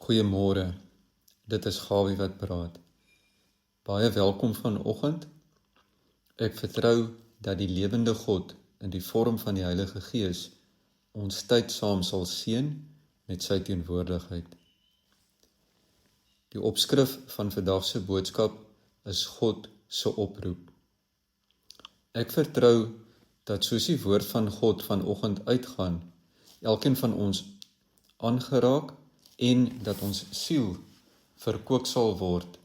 Goeiemôre, dit is Gawie wat praat. Baie welkom vanoggend. Ek vertrou dat die lewende God in die vorm van die Heilige Gees ons tyd saam sal seën met sy teenwoordigheid. Die opskrif van vandag se boodskap is God se oproep. Ek vertrou dat soos die woord van God vanoggend uitgaan, elkeen van ons aangeraak en dat ons siel verkoop sal word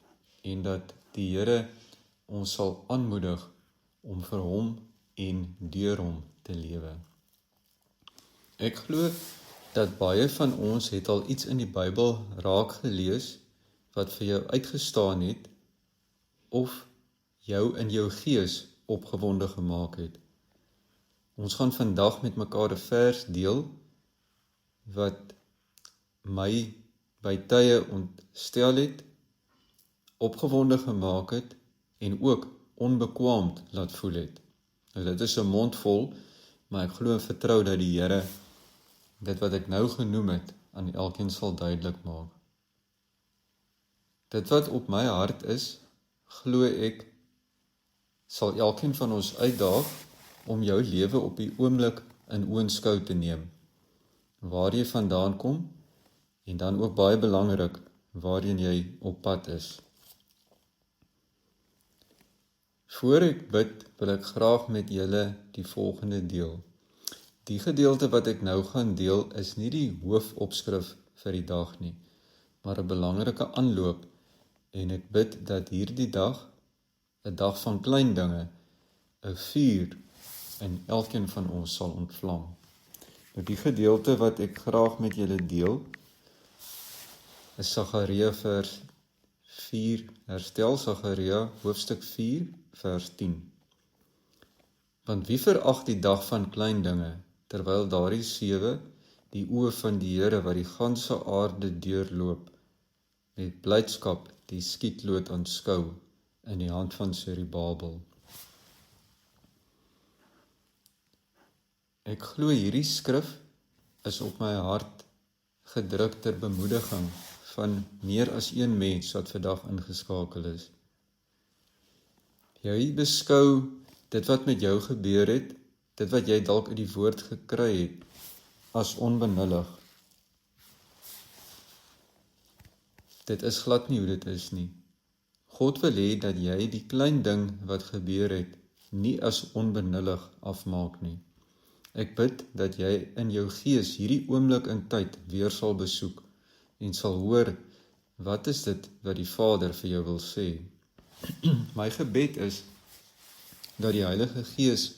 en dat die Here ons sal aanmoedig om vir hom en deur hom te lewe. Ek glo dat baie van ons het al iets in die Bybel raak gelees wat vir jou uitgestaan het of jou in jou gees opgewonde gemaak het. Ons gaan vandag met mekaar 'n vers deel wat my by tye ontstel het, opgewonde gemaak het en ook onbekwaamd laat voel het. Nou dit is 'n mond vol, maar ek glo en vertrou dat die Here dit wat ek nou genoem het aan elkeen sal duidelik maak. Dit wat op my hart is, glo ek, sal elkeen van ons uitdaag om jou lewe op die oomblik in oënskou te neem. Waar jy vandaan kom en dan ook baie belangrik waarheen jy op pad is. Voor ek bid, wil ek graag met julle die volgende deel. Die gedeelte wat ek nou gaan deel is nie die hoofopskrif vir die dag nie, maar 'n belangrike aanloop en ek bid dat hierdie dag, 'n dag van klein dinge, 'n vuur in elkeen van ons sal ontvlam. Nou die gedeelte wat ek graag met julle deel, is Sagaria vers 4, herstel Sagaria hoofstuk 4 vers 10. Want wie verag die dag van klein dinge, terwyl daardie 7 die oë van die Here wat die ganse aarde deurloop, met blydskap die skietloot aanskou in die hand van Serubabel. Ek glo hierdie skrif is op my hart gedruk ter bemoediging van meer as een mens wat vandag ingeskakel is. Jy beskou dit wat met jou gebeur het, dit wat jy dalk uit die woord gekry het, as onbenullig. Dit is glad nie hoe dit is nie. God wil hê dat jy die klein ding wat gebeur het, nie as onbenullig afmaak nie. Ek bid dat jy in jou gees hierdie oomblik in tyd weer sal besoek en sal hoor, wat is dit wat die Vader vir jou wil sê? My gebed is dat die Heilige Gees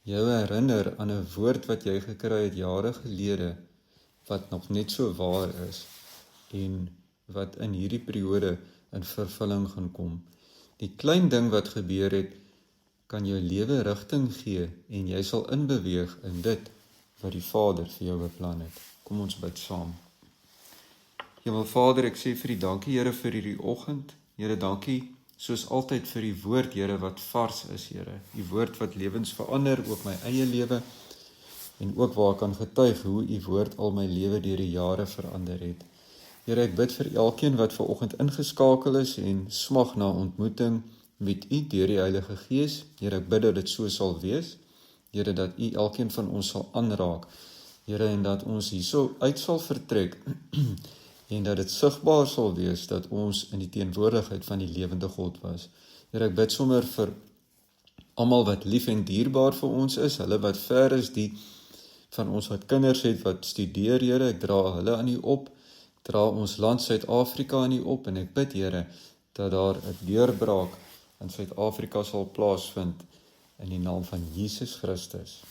jou herinner aan 'n woord wat jy gekry het jare gelede, wat nog net so waar is en wat in hierdie periode in vervulling gaan kom. Die klein ding wat gebeur het, kan jou lewe rigting gee en jy sal inbeweeg in dit wat die Vader vir jou beplan het. Kom ons bid saam. Hemelvader, ek sê vir die dankie, Here, vir hierdie oggend. Here, dankie soos altyd vir die woord, Here, wat vars is, Here. Die woord wat lewens verander, ook my eie lewe, en ook waar ek kan getuig hoe u woord al my lewe deur die jare verander het. Here, ek bid vir elkeen wat vanoggend ingeskakel is en smag na ontmoeting met u deur die Heilige Gees. Here, ek bid dat dit so sal wees. Here, dat u elkeen van ons sal aanraak. Here, en dat ons hierso uit sal vertrek en dat dit sigbaar sal wees dat ons in die teenwoordigheid van die lewende God was. Here, ek bid sommer vir almal wat lief en dierbaar vir ons is, hulle wat ver is, die van ons wat kinders het wat studeer, Here, ek dra hulle aan u op, dra ons land Suid-Afrika aan u op, en ek bid, Here, dat daar 'n deurbraak in Suid-Afrika sal plaasvind in die naam van Jesus Christus.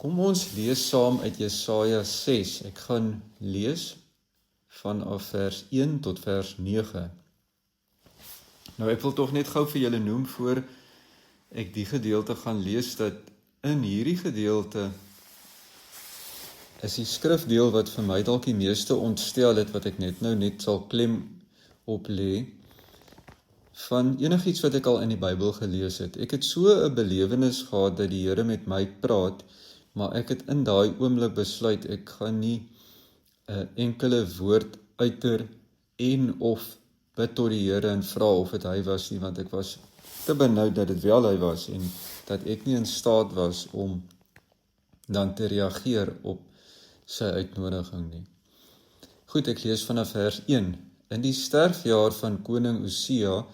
Kom ons lees saam uit Jesaja 6. Ek gaan lees vanaf vers 1 tot vers 9. Nou ek wil tog net gou vir julle noem voor ek die gedeelte gaan lees, dat in hierdie gedeelte is die skrifdeel wat vir my dalk die meeste ontstel het, wat ek net sal klem op lê, van enigiets wat ek al in die Bybel gelees het. Ek het so 'n belewenis gehad dat die Here met my praat, maar ek het in daai oomblik besluit, ek gaan nie 'n enkele woord uiter en of bid tot die Here en vra of dit hy was nie, want ek was te benoud dat dit wel hy was en dat ek nie in staat was om dan te reageer op sy uitnodiging nie. Goed, ek lees vanaf vers 1. In die sterfjaar van koning Osia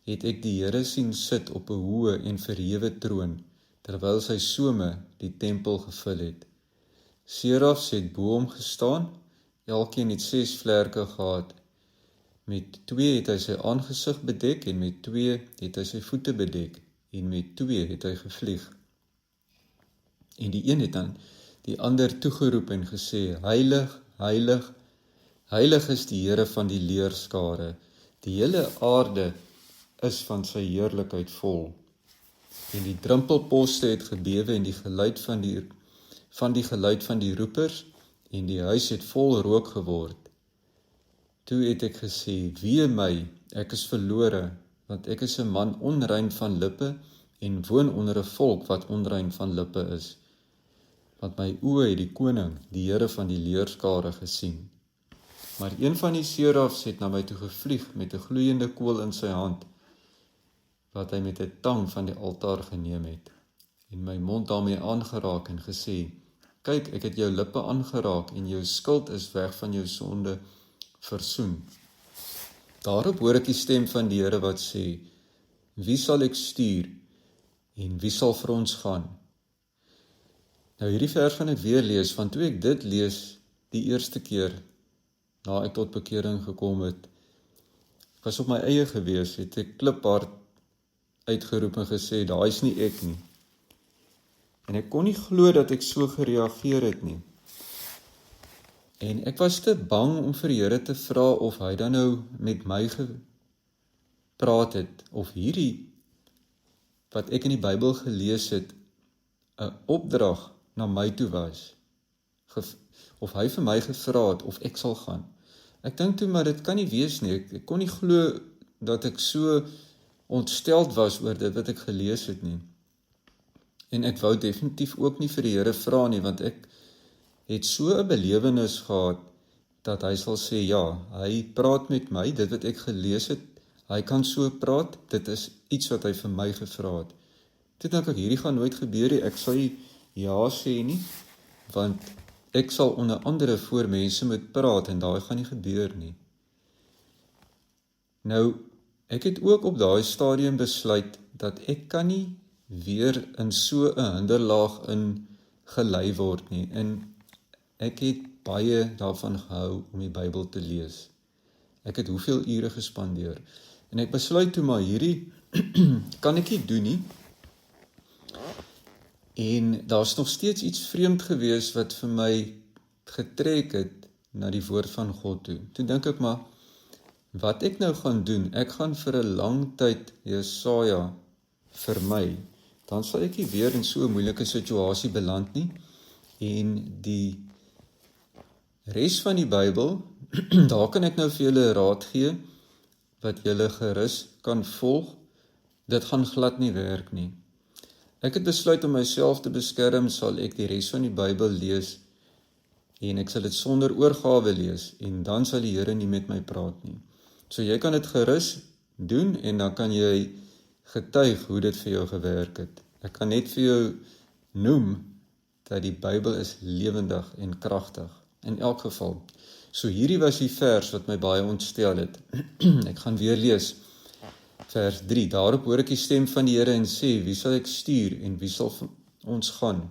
het ek die Here sien sit op 'n hoë en verhewe troon, terwyl sy some die tempel gevul het. Serafs het bo hom gestaan, elkeen het 6 vlerke gehad. Met 2 het hy sy aangesig bedek en met 2 het hy sy voete bedek en met 2 het hy gevlieg. En die een het dan die ander toegeroep en gesê, Heilig, heilig, heilig is die Here van die leerskare. Die hele aarde is van sy heerlikheid vol. En die drumpelposte het gebewe en die geluid van die roepers en die huis het vol rook geword. Toe het ek gesê, wee my, ek is verlore, want ek is 'n man onrein van lippe en woon onder 'n volk wat onrein van lippe is. Want my oë het die koning, die Here van die leerskare gesien. Maar een van die serafs het na my toe gevlieg met 'n gloeiende kool in sy hand, wat hy met 'n tang van die altaar geneem het, en my mond daarmee aangeraak en gesê, kyk, ek het jou lippe aangeraak en jou skuld is weg van jou sonde versoen. Daarop hoor ek die stem van die Here wat sê, wie sal ek stuur en wie sal vir ons gaan? Nou hierdie vers gaan ek weer lees, want toe ek dit lees die eerste keer, na ek tot bekering gekom het, was op my eie gewees, het ek kliphard uitgeroep en gesê, daai is nie ek nie. En ek kon nie glo dat ek so gereageer het nie. En ek was te bang om vir die Here te vra of hy dan nou met my gepraat het, of hierdie, wat ek in die Bybel gelees het, 'n opdrag na my toe was, of hy vir my gevra het, of ek sal gaan. Ek dink toe, maar dit kan nie wees nie, ek kon nie glo dat ek so ontsteld was oor dit wat ek gelees het nie. En ek wou definitief ook nie vir die Here vra nie, want ek het so 'n belewenis gehad, dat hy sal sê, ja, hy praat met my, dit wat ek gelees het, hy kan so praat, dit is iets wat hy vir my gevra het. Toe dink ek, hierdie gaan nooit gebeur nie, ek sal nie ja sê nie, want ek sal onder andere voor mense moet praat, en daai gaan nie gebeur nie. Nou, ek het ook op daai stadium besluit, dat ek kan nie weer in so 'n hinderlaag in gelei word nie, en ek het baie daarvan gehou om die Bybel te lees. Ek het hoeveel ure gespandeer, en ek besluit toe maar hierdie kan ek nie doen nie, en daar's nog steeds iets vreemd gewees wat vir my getrek het na die woord van God toe. Toe dink ek maar, wat ek nou gaan doen, ek gaan vir 'n lang tyd Jesaja vermy, dan sal ek nie weer in so 'n moeilike situasie beland nie, en die res van die Bybel, daar kan ek nou vir julle raad gee, wat julle gerus kan volg, dit gaan glad nie werk nie. Ek het besluit om myself te beskerm, sal ek die res van die Bybel lees, en ek sal dit sonder oorgawe lees, en dan sal die Here nie met my praat nie. So jy kan dit gerus doen, en dan kan jy getuig hoe dit vir jou gewerk het. Ek kan net vir jou noem, dat die Bybel is lewendig en kragtig, in elk geval. So hierdie was die vers wat my baie ontstel het. Ek gaan weer lees, vers 3, daarop hoor ek die stem van die Here en sê, wie sal ek stuur en wie sal ons gaan?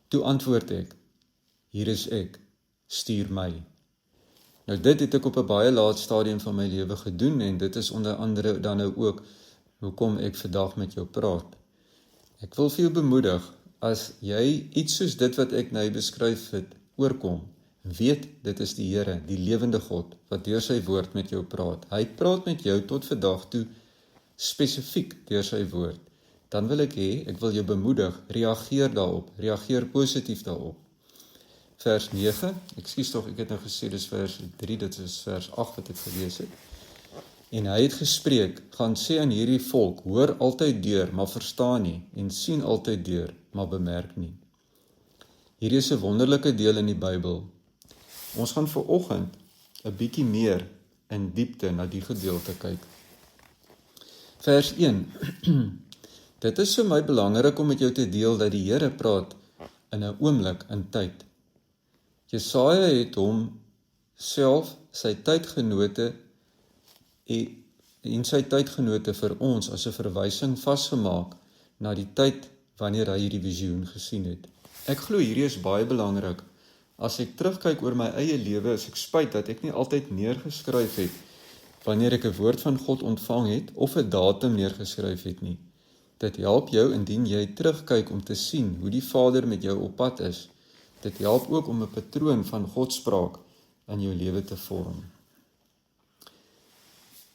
Toe antwoord ek, hier is ek, stuur my. Nou dit het ek op 'n baie laat stadium van my lewe gedoen, en dit is onder andere dan nou ook, hoekom ek vandag met jou praat. Ek wil vir jou bemoedig, as jy iets soos dit wat ek nou beskryf het, oorkom, weet dit is die Here, die lewende God, wat deur sy woord met jou praat. Hy praat met jou tot vandag toe, spesifiek deur sy woord. Dan wil ek wil jou bemoedig, reageer daarop, reageer positief daarop. Vers 9, ekskuus tog, ek het nou gesê, dis vers 3, dit is vers 8 wat ek gelees het. En hy het gespreek, gaan sê aan hierdie volk, hoor altyd deur, maar verstaan nie, en sien altyd deur, maar bemerk nie. Hierdie is 'n wonderlike deel in die Bybel. Ons gaan vanoggend 'n bietjie meer in diepte na die gedeelte kyk. Vers 1. Dit is vir my belangrik om met jou te deel dat die Here praat in 'n oomblik in tyd. Jesaja het hom self sy tydgenote en sy tydgenote vir ons as 'n verwysing vasgemaak na die tyd wanneer hy hierdie visioen gesien het. Ek glo hierdie is baie belangrik. As ek terugkyk oor my eie lewe, is ek spyt dat ek nie altyd neergeskryf het wanneer ek 'n woord van God ontvang het of 'n datum neergeskryf het nie. Dit help jou indien jy terugkyk om te sien hoe die Vader met jou op pad is. Dit help ook om 'n patroon van Godspraak in jou lewe te vorm.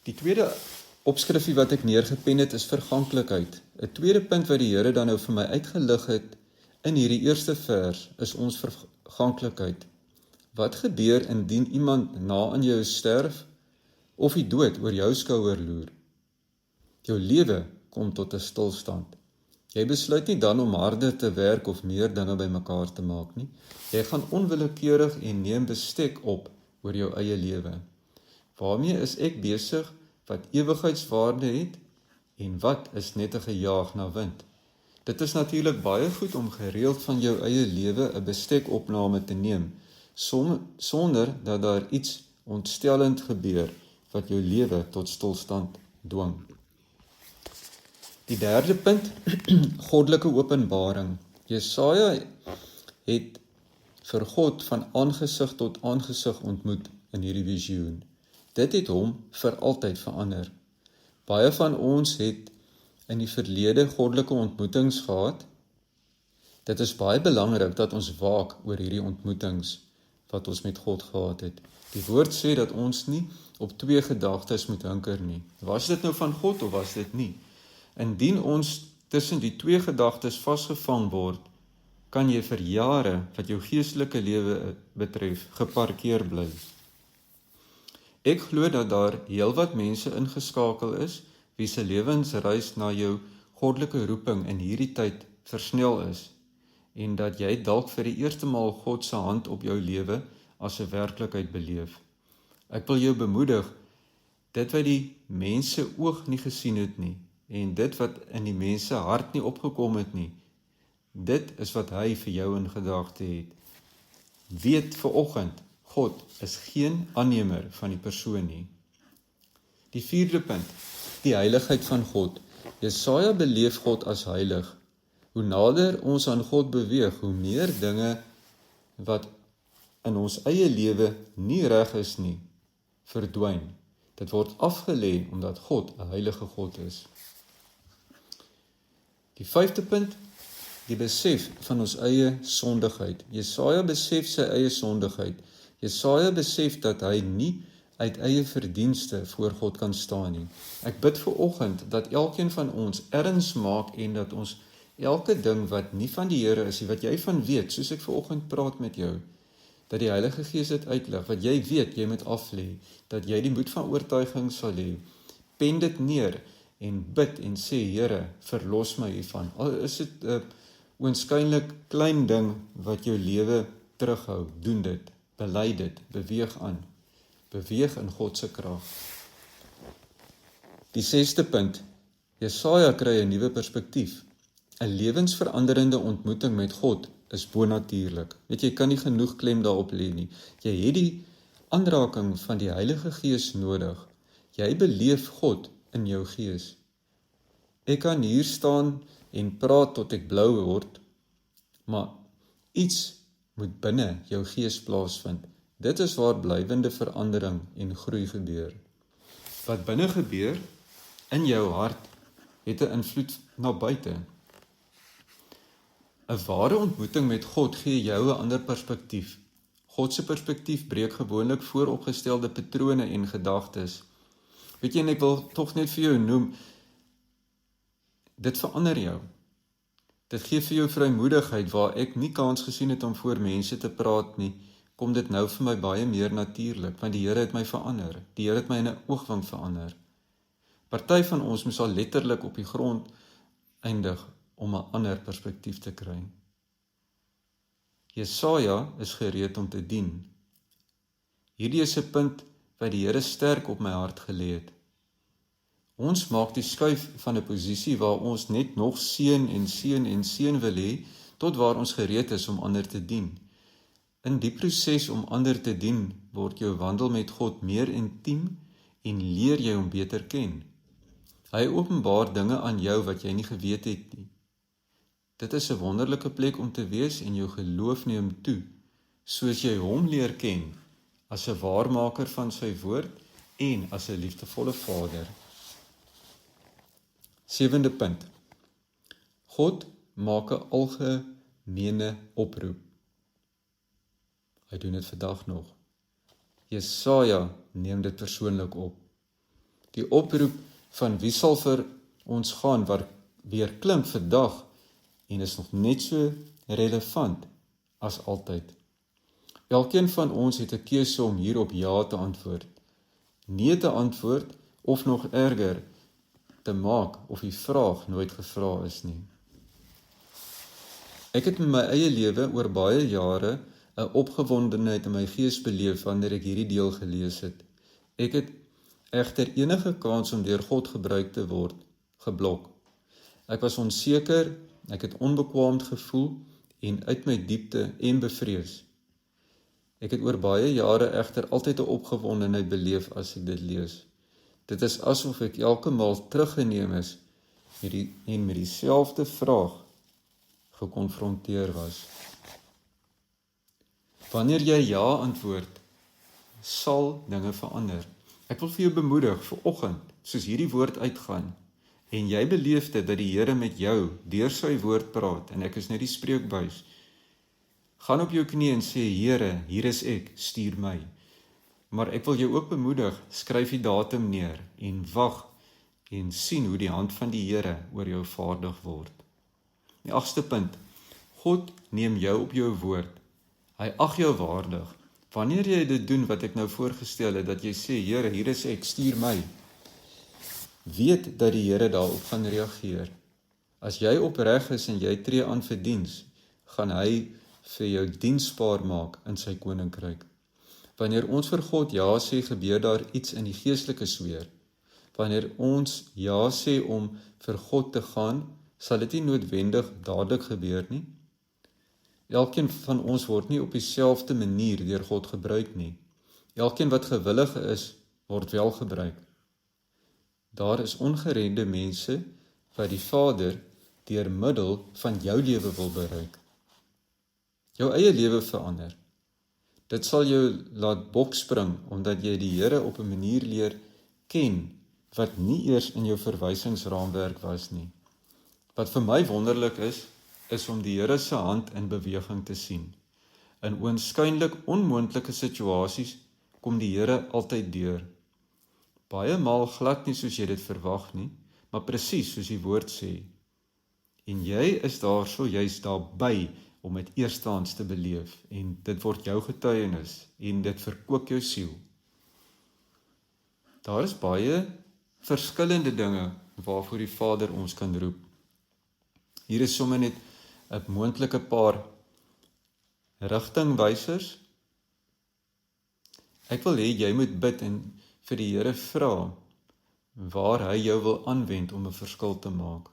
Die tweede opskrifie wat ek neergepen het is verganklikheid. 'n Tweede punt wat die Here dan nou vir my uitgelig het in hierdie eerste vers is ons verganklikheid. Wat gebeur indien iemand na aan jou sterf of die dood oor jou skouer loer? Jou lewe kom tot 'n stilstand. Jy besluit nie dan om harder te werk of meer dinge bymekaar te maak nie. Jy gaan onwillekeurig en neem bestek op oor jou eie lewe. Waarmee is ek besig wat ewigheidswaarde het en wat is net 'n gejaag na wind? Dit is natuurlik baie goed om gereeld van jou eie lewe 'n bestekopname te neem, sonder dat daar iets ontstellend gebeur wat jou lewe tot stilstand dwing. Die derde punt, goddelike openbaring. Jesaja het vir God van aangesig tot aangesig ontmoet in hierdie visioen. Dit het hom vir altyd verander. Baie van ons het in die verlede goddelike ontmoetings gehad. Dit is baie belangrik dat ons waak oor hierdie ontmoetings wat ons met God gehad het. Die woord sê dat ons nie op twee gedagtes moet hinker nie. Was dit nou van God of was dit nie? Indien ons tussen die twee gedagtes vasgevang word, kan jy vir jare wat jou geestelike lewe betref geparkeer bly. Ek glo dat daar heelwat mense ingeskakel is wie se lewensreis na jou goddelike roeping in hierdie tyd versnel is en dat jy dalk vir die eerste maal God se hand op jou lewe as 'n werklikheid beleef. Ek wil jou bemoedig, dit wat die mense oog nie gesien het nie en dit wat in die mense hart nie opgekom het nie, dit is wat hy vir jou in gedagte het. Weet vanoggend, God is geen aannemer van die persoon nie. Die vierde punt, die heiligheid van God. Jesaja beleef God as heilig. Hoe nader ons aan God beweeg, hoe meer dinge wat in ons eie lewe nie reg is nie, verdwyn. Dit word afgelê omdat God 'n heilige God is. Die vyfde punt, die besef van ons eie sondigheid. Jesaja besef sy eie sondigheid. Jesaja besef dat hy nie uit eie verdienste voor God kan staan nie. Ek bid vanoggend dat elkeen van ons erns maak en dat ons elke ding wat nie van die Here is, wat jy van weet, soos ek vanoggend praat met jou, dat die Heilige Gees dit uitlig, wat jy weet, jy moet aflê, dat jy die moed van oortuiging sal hê. Pen dit neer en bid en sê, Here, verlos my hiervan. Al is dit 'n oënskynlik klein ding wat jou lewe terughou, doen dit, bely dit, beweeg aan. Beweeg in God se krag. Die sesde punt, Jesaja kry 'n nuwe perspektief. 'n Lewensveranderende ontmoeting met God is bonatuurlik. Weet jy, kan nie genoeg klem daarop lê nie. Jy het die aanraking van die Heilige Gees nodig. Jy beleef God in jou gees. Ek kan hier staan en praat tot ek blou word, maar iets moet binne jou gees plaasvind. Dit is waar blywende verandering en groei gebeur. Wat binne gebeur, in jou hart, het 'n invloed na buite. 'n Ware ontmoeting met God gee jou 'n ander perspektief. God se perspektief breek gewoonlik vooropgestelde patrone en gedagtes. Weet jy, en ek wil tog net vir jou noem, dit verander jou. Dit gee vir jou vrymoedigheid, waar ek nie kans gesien het om voor mense te praat nie, kom dit nou vir my baie meer natuurlik, want die Here het my verander. Die Here het my in 'n oogwink verander. Party van ons moes al letterlik op die grond eindig om 'n ander perspektief te kry. Jesaja is gereed om te dien. Hierdie is 'n punt wat die Here sterk op my hart gelê het. Ons maak die skuif van 'n posisie waar ons net nog seën en seën en seën wil hê, tot waar ons gereed is om ander te dien. In die proses om ander te dien, word jou wandel met God meer intiem en leer jy hom beter ken. Hy openbaar dinge aan jou wat jy nie geweet het nie. Dit is 'n wonderlike plek om te wees en jou geloof neem toe, soos jy hom leer ken as 'n waarmaker van sy woord en as 'n liefdevolle Vader. 7de punt. God maak 'n algemene oproep. Hy doen dit vandag nog. Jesaja neem dit persoonlik op. Die oproep van wie sal vir ons gaan weer klink vandag en is nog net so relevant as altyd. Elkeen van ons het 'n keuse om hier op ja te antwoord, nee te antwoord of nog erger te maak of die vraag nooit gevra is nie. Ek het in my eie lewe oor baie jare 'n opgewondenheid in my gees beleef wanneer ek hierdie deel gelees het. Ek het egter enige kans om deur God gebruik te word geblok. Ek was onseker, ek het onbekwaamd gevoel en uit my diepte en bevrees. Ek het oor baie jare egter altyd 'n opgewondenheid beleef as ek dit lees. Dit is asof ek elke maal teruggeneem is en met dieselfde vraag gekonfronteer was. Wanneer jy ja antwoord, sal dinge verander. Ek wil vir jou bemoedig vir oggend, soos hierdie woord uitgaan, en jy beleef dit dat die Here met jou deur sy woord praat, en ek is net die spreekbuis. Gaan op jou knie en sê, Here, hier is ek, stuur my. Maar ek wil jou ook bemoedig, skryf die datum neer, en wag, en sien hoe die hand van die Here oor jou vaardig word. Die 8ste punt, God neem jou op jou woord. Hy ag jou waardig. Wanneer jy dit doen wat ek nou voorgestel het, dat jy sê, Here, hier is ek, stuur my. Weet dat die Here daarop gaan reageer. As jy opreg is en jy tree aan vir diens, gaan hy vir jou diensbaar maak in sy koninkryk. Wanneer ons vir God ja sê, gebeur daar iets in die geestelike sfeer. Wanneer ons ja sê om vir God te gaan, sal dit nie noodwendig dadelik gebeur nie. Elkeen van ons word nie op dieselfde manier deur God gebruik nie. Elkeen wat gewillig is, word wel gebruik. Daar is ongeredde mense wat die Vader deur middel van jou lewe wil bereik. Jou eie lewe verander. Dit sal jou laat bokspring, omdat jy die Here op 'n manier leer ken, wat nie eers in jou verwysingsraamwerk was nie. Wat vir my wonderlik is om die Here se hand in beweging te sien. In oënskynlik onmoontlike situasies kom die Here altyd deur. Baie maal glad nie soos jy dit verwag nie, maar presies soos die woord sê. En jy is juis daarby om dit eerstehands te beleef, en dit word jou getuienis, en dit verkoop jou siel. Daar is baie verskillende dinge waarvoor die Vader ons kan roep. Hier is sommer net 'n moontlike paar rigtingwysers. Ek wil hê jy moet bid en vir die Here vra waar hy jou wil aanwend om 'n verskil te maak.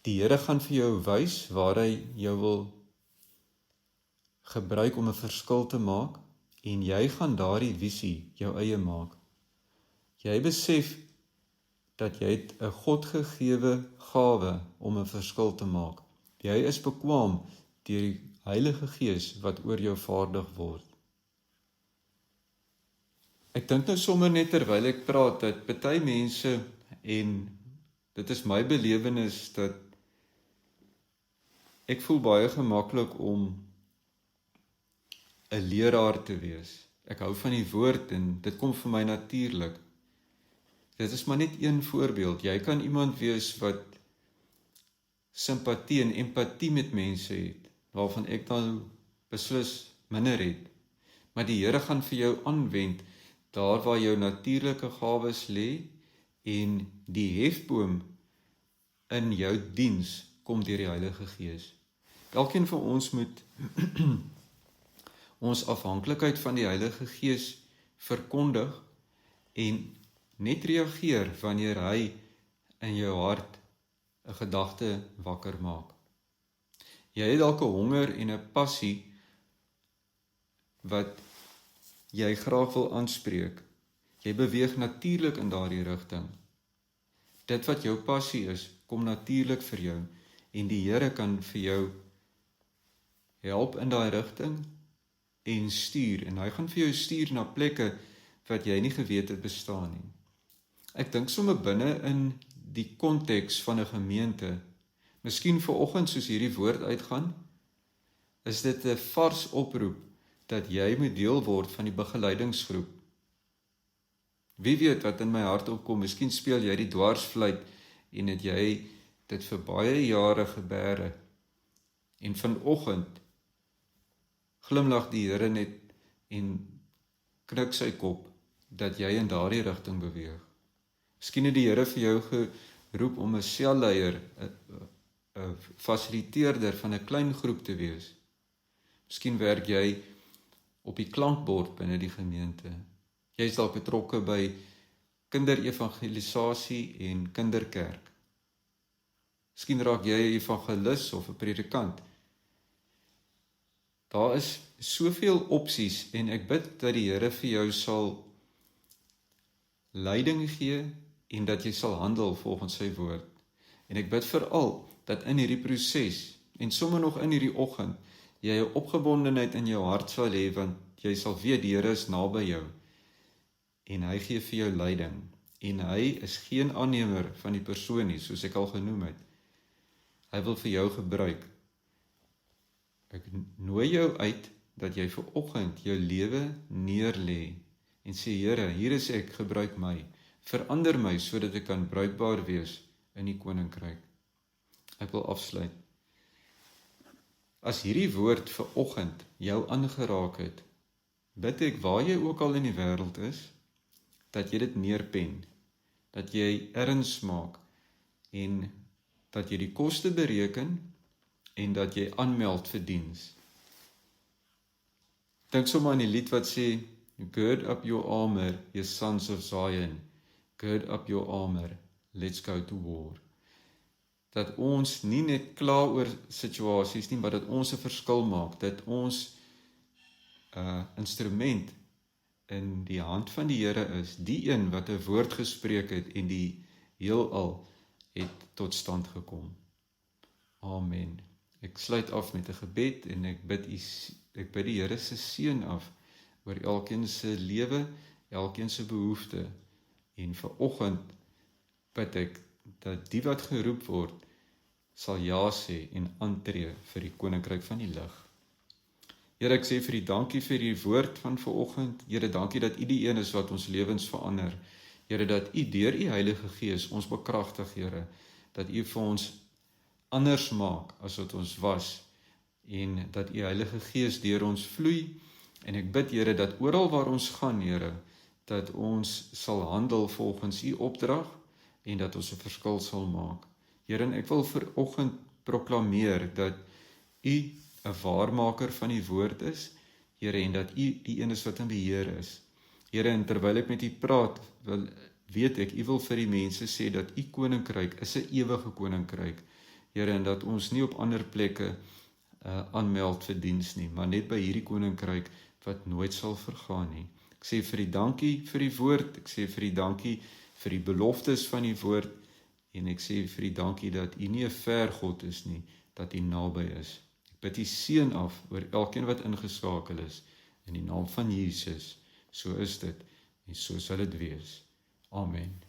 Die Here gaan vir jou wys waar hy jou wil gebruik om 'n verskil te maak, en jy gaan daardie visie jou eie maak. Jy besef dat jy het 'n Godgegewe gawe om 'n verskil te maak. Jy is bekwaam deur die Heilige Gees wat oor jou vaardig word. Ek dink nou sommer net terwyl ek praat dat party mense, en dit is my belewenis, dat ek voel baie gemaklik om 'n leraar te wees. Ek hou van die woord en dit kom vir my natuurlik. Dit is maar net een voorbeeld. Jy kan iemand wees wat simpatie en empatie met mense het, waarvan ek dan beslis minder het. Maar die Here gaan vir jou aanwend daar waar jou natuurlike gawes lê, en die hefboom in jou diens kom deur die Heilige Gees. Elkeen van ons moet ons afhanklikheid van die Heilige Gees verkondig en net reageer wanneer hy in jou hart 'n gedagte wakker maak. Jy het dalk 'n honger en 'n passie wat jy graag wil aanspreek. Jy beweeg natuurlik in daardie rigting. Dit wat jou passie is, kom natuurlik vir jou en die Here kan vir jou help in daai rigting en stuur. En hy gaan vir jou stuur na plekke wat jy nie geweet het bestaan nie. Ek dink sommer binne in die konteks van 'n gemeente, miskien vanoggend soos hierdie woord uitgaan, is dit 'n vars oproep dat jy moet deel word van die begeleidingsgroep. Wie weet wat in my hart opkom, miskien speel jy die dwarsfluit en het jy dit vir baie jare gebeere. En vanoggend glimlag die Here net en knik sy kop dat jy in daardie rigting beweeg. Miskien het die Here vir jou geroep om 'n selleier, 'n fasiliteerder van 'n klein groep te wees. Miskien werk jy op die klankbord binne die gemeente. Jy is dalk betrokke by kinderevangelisasie en kinderkerk. Miskien raak jy 'n evangelis of 'n predikant. Daar is soveel opsies en ek bid dat die Here vir jou sal leiding gee en dat jy sal handel volgens sy woord. En ek bid veral dat in hierdie proses en sommer nog in hierdie oggend jy 'n opgewondenheid in jou hart sal hê, want jy sal weet die Here is naby jou en hy gee vir jou leiding en hy is geen aannemer van die persoon nie, soos ek al genoem het. Hy wil vir jou gebruik. Ek nooi jou uit dat jy vir oggend jou lewe neerlê en sê, Here, hier is ek, gebruik my, verander my sodat ek kan bruikbaar wees in die koninkryk. Ek wil afsluit. As hierdie woord vir oggend jou aangeraak het, bid ek waar jy ook al in die wêreld is, dat jy dit neerpen, dat jy erns maak en dat jy die koste bereken en dat jy aanmeld vir diens. Dink sommer aan die lied wat sê, gird up your armor, ye sons of Zion, gird up your armor, let's go to war. Dat ons nie net kla oor situasies nie, maar dat ons 'n verskil maak, dat ons instrument in die hand van die Here is, die een wat 'n woord gespreek het en die heelal het tot stand gekom. Amen. Ek sluit af met 'n gebed en ek bid die Here se seën af oor elkeen se lewe, elkeen se behoefte. En vanoggend bid ek dat die wat geroep word sal ja sê en aantree vir die koninkryk van die lig. Here, ek sê vir U dankie vir die woord van vanoggend. Here, dankie dat U die een is wat ons lewens verander. Here, dat U deur U Heilige Gees ons bekragtig, Here, dat U vir ons anders maak as wat ons was en dat U Heilige Gees deur ons vloei. En ek bid, Here, dat oral waar ons gaan, Here, dat ons sal handel volgens U opdrag en dat ons 'n verskil sal maak. Here, en ek wil vanoggend proklameer dat U 'n waarmaker van die woord is, Here, en dat U die een is wat in beheer is. Here, en terwyl ek met U praat, weet ek, U wil vir die mense sê dat U koninkryk is 'n ewige koninkryk. Here, en dat ons nie op ander plekke aanmeld vir diens nie, maar net by hierdie koninkryk wat nooit sal vergaan nie. Ek sê vir U dankie vir die woord, ek sê vir U dankie vir die beloftes van die woord, en ek sê vir U dankie dat U nie 'n ver God is nie, dat U naby is. Ek bid U seën af oor elkeen wat ingeskakel is, in die naam van Jesus. So is dit, en so sal dit wees. Amen.